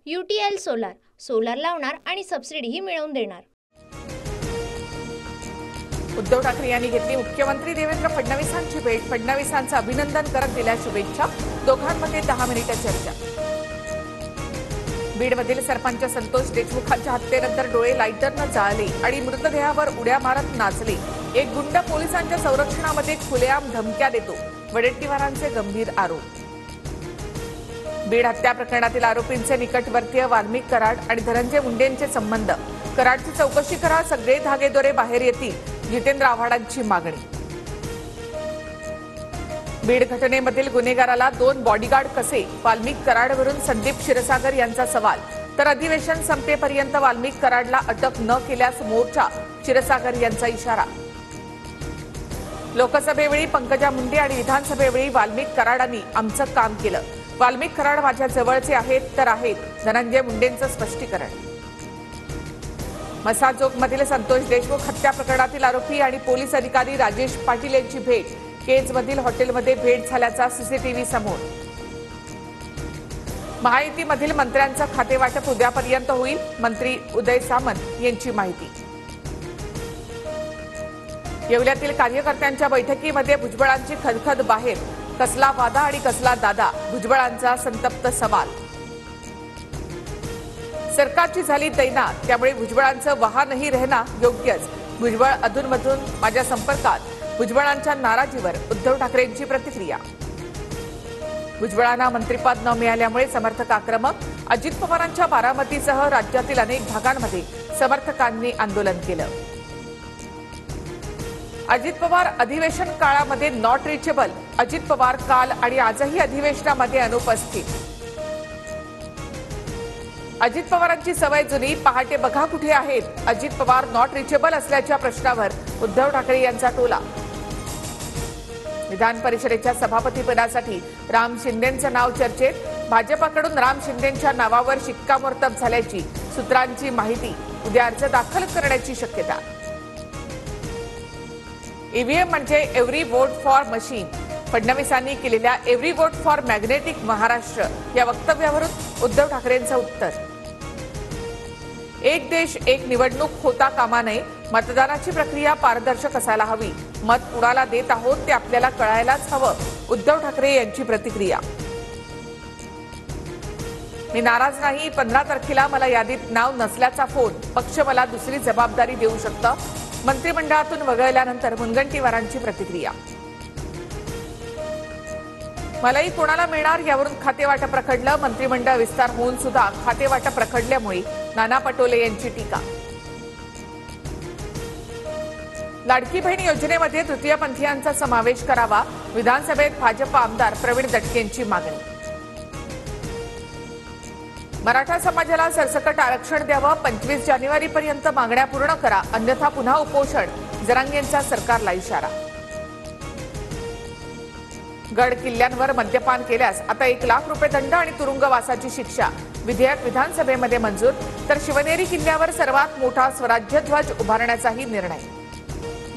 UTL solar लावणार आणि सबसिडीही मिळवून देणार। उद्धव ठाकरे यांनी घेतली मुख्यमंत्री देवेंद्र फडणवीसांची भेट। फडणवीसांचं अभिनंदन करत दिल्या शुभेच्छा। दोघांमध्ये 10 मिनिटं चर्चा। बीडमधील सरपंच संतोष देशमुखांच्या हत्येनंतर डोळे लाईटरनं जाळले आणि मृतदेहावर उड्या मारत नाचले। एक गुंड पोलिसांच्या संरक्षणामध्ये खुलेआम धमक्या देतो, वडेट्टीवारांचे गंभीर आरोप। बीड हत्या प्रकरणातील आरोपींचे निकटवर्तीय वाल्मिक कराड आणि धनंजय मुंडेंचे संबंध। कराडची चौकशी करा, सगळे धागेदोरे बाहेर येतील, जितेंद्र आव्हाडांची मागणी। बीड घटनेमधील गुन्हेगाराला 2 बॉडीगार्ड कसे? वाल्मिक कराडवरून संदीप क्षीरसागर यांचा सवाल। तर अधिवेशन संपेपर्यंत वाल्मिक कराडला अटक न केल्यास मोर्चा, क्षीरसागर यांचा इशारा। लोकसभेवेळी पंकजा मुंडे आणि विधानसभेवेळी वाल्मिक कराडांनी आमचं काम केलं। वाल्मिक कराड माझ्या जवळचे आहेत तर आहेत, धनंजय मुंडेंचं स्पष्टीकरण। मसाजोगमधील संतोष देशमुख हत्या प्रकरणातील आरोपी आणि पोलीस अधिकारी राजेश पाटील यांची भेट। केजमधील हॉटेलमध्ये भेट झाल्याचा सीसीटीव्ही समोर। महायुतीमधील मंत्र्यांचं खातेवाटप उद्यापर्यंत होईल, मंत्री उदय सामंत यांची माहिती। येवल्यातील कार्यकर्त्यांच्या बैठकीमध्ये भुजबळांची खदखद बाहेर। कसला वादा आणि कसला दादा, भुजबळांचा संतप्त सवाल। सरकारची झाली दैना, त्यामुळे भुजबळांचं वहा नाही रहना योग्यच। भुजबळ अधूनमधून माझ्या संपर्कात, भुजबळांच्या नाराजीवर उद्धव ठाकरेंची प्रतिक्रिया। भुजबळांना मंत्रिपद न मिळाल्यामुळे समर्थक आक्रमक। अजित पवारांच्या बारामतीसह राज्यातील अनेक भागांमध्ये समर्थकांनी आंदोलन केलं। अजित पवार अधिवेशन काळामध्ये नॉट रिचेबल। अजित पवार काल आणि आजही अधिवेशनामध्ये अनुपस्थित। अजित पवारांची सवय जुनी, पहाटे बघा कुठे आहेत। अजित पवार नॉट रिचेबल असल्याच्या प्रश्नावर उद्धव ठाकरे यांचा टोला। विधान परिषदेच्या सभापतीपदासाठी राम शिंदेंचं नाव चर्चेत। भाजपकडून राम शिंदेंच्या नावावर शिक्कामोर्तब झाल्याची सूत्रांची माहिती। उद्या अर्ज दाखल करण्याची शक्यता। ईव्हीएम म्हणजे एव्हरी वोट फॉर मशीन। फडणवीसांनी केलेल्या every vote for magnetic Maharashtra या वक्तव्यावरून उद्धव ठाकरेंचं उत्तर। एक देश एक निवडणूक होता कामा नये। मतदानाची प्रक्रिया पारदर्शक असायला हवी। मत कुणाला देत आहोत ते आपल्याला कळायलाच हवं, उद्धव ठाकरे यांची प्रतिक्रिया। मी नाराज नाही, 15 तारखेला मला यादीत नाव नसल्याचा फोन। पक्ष मला दुसरी जबाबदारी देऊ शकतं। मंत्रिमंडळातून वगळल्यानंतर मुनगंटीवारांची प्रतिक्रिया। मलाही कोणाला मिळणार यावरून खातेवाटप रखडलं। मंत्रिमंडळ विस्तार होऊन सुद्धा खातेवाटप रखडल्यामुळे नाना पटोले यांची टीका। लाडकी बहीण योजनेमध्ये तृतीयपंथीयांचा समावेश करावा। विधानसभेत भाजप आमदार प्रवीण दटकेंची मागणी। मराठा समाजाला सरसकट आरक्षण द्यावं। 25 जानेवारीपर्यंत मागण्या पूर्ण करा, अन्यथा पुन्हा उपोषण, जरांगेंचा सरकारला इशारा। गड किल्ल्यांवर मद्यपान केल्यास आता 1 लाख रुपये दंड आणि तुरुंगवासाची शिक्षा। विधेयक विधानसभेमध्ये मंजूर। तर शिवनेरी किल्ल्यावर सर्वात मोठा स्वराज्य ध्वज उभारण्याचाही निर्णय।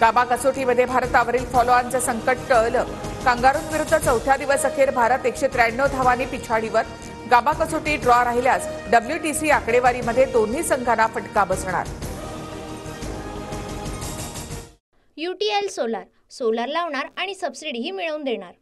गाबा कसोटीमध्ये भारतावरील फॉलोऑनचं संकट टळलं। कांगारूंविरुद्ध 4थ्या दिवस अखेर भारत 193 धावांनी पिछाडीवर। गाबा कसोटी ड्रॉ राहिल्यास WTC आकडेवारीमध्ये दोन्ही संघांना फटका बसणार। UTL सोलार लावणार आणि सबसिडीही मिळवून देणार।